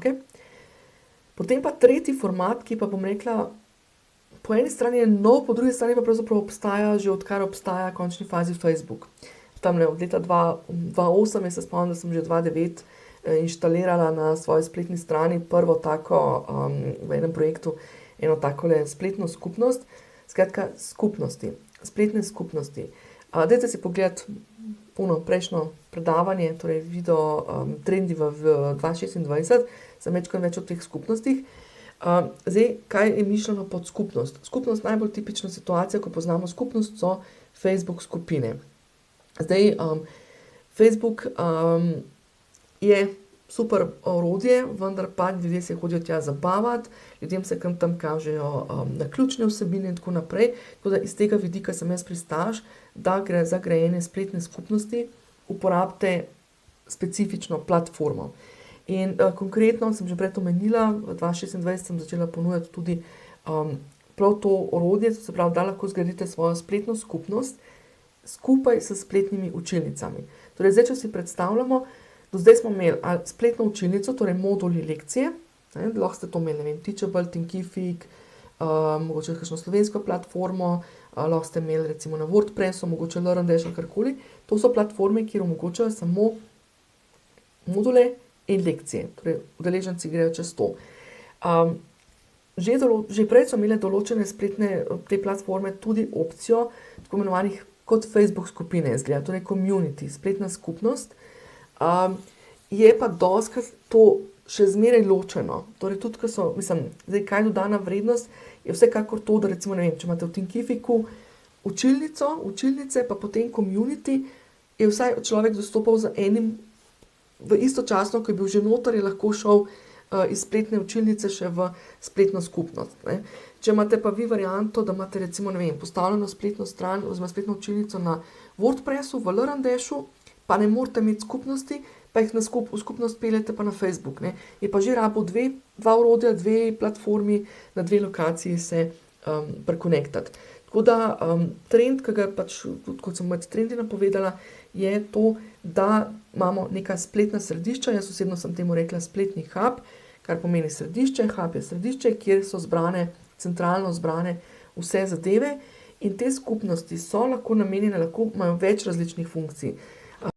strokovnjake. Potem pa tretji format, ki pa bom rekla, po eni strani je nov, po drugi strani pa pravzaprav obstaja, že odkar obstaja v končni fazi Facebook. Tamle od leta 2008, jaz se spomnim, da sem že 2009 inštalirala na svoji spletni strani prvo tako v enem projektu, eno takole spletno skupnost, skratka skupnosti, spletne skupnosti. Dajte si pogledati prejšnjo predavanje, torej video trendi v 2026, sem več o teh skupnostih. Zdaj, kaj je mišljeno pod skupnost? Skupnost, najbolj tipična situacija, ko poznamo skupnost, so Facebook skupine. Zdaj, Facebook je super orodje, vendar pa ljudje se hodijo tja zabavati, ljudem se tam kažejo naključne vsebine in tako naprej. Tako da iz tega vidika sem jaz pristaš, da gre za grajene spletne skupnosti, uporabite specifično platformo. In konkretno sem že prej omenila, v 2026 sem začela ponujati tudi prav to orodje, se pravi, da lahko zgradite svojo spletno skupnost skupaj s spletnimi učilnicami. Torej, zdaj, če si predstavljamo, do zdaj smo imeli spletno učilnico, torej moduli lekcije, lahko ste to imeli, ne vem, Teachable, Thinkific, mogoče kakšno slovensko platformo, lahko ste imeli recimo na WordPressu, mogoče LearnDash ali karkoli. To so platforme, kjer omogočajo samo module in lekcije, torej udeleženci grejo čez to. Že prej so imele določene spletne te platforme tudi opcijo tako imenovanih kot Facebook skupine, izgleda, torej community, spletna skupnost. Je pa dostikrat to še zmeraj ločeno. Torej tudi, ko so, zdaj kaj dodana vrednost, je vsekakor to, da recimo, ne vem, če imate v Thinkificu učilnice, pa potem community, je vsaj človek dostopal z enim, v istočasno, ko je bil že noter, je lahko šel iz spletne učilnice še v spletno skupnost. Če imate pa vi varianto, da imate recimo, ne vem, postavljeno spletno stran oziroma spletno učilnico na WordPressu, v LearnDashu, pa ne morete imeti skupnosti, pa jih v skupnost peljete pa na Facebook. Je pa že rabo dva orodja, dve platformi, na dve lokaciji se prekonektati. Tako da trend, ki ga pač, tudi kot sem med trendi napovedala, je to, da imamo neka spletna središča, jaz osebno sem temu rekla spletni hub, kar pomeni središče, hub je središče, kjer so centralno zbrane vse zadeve in te skupnosti so lahko namenjene, lahko imajo več različnih funkcij.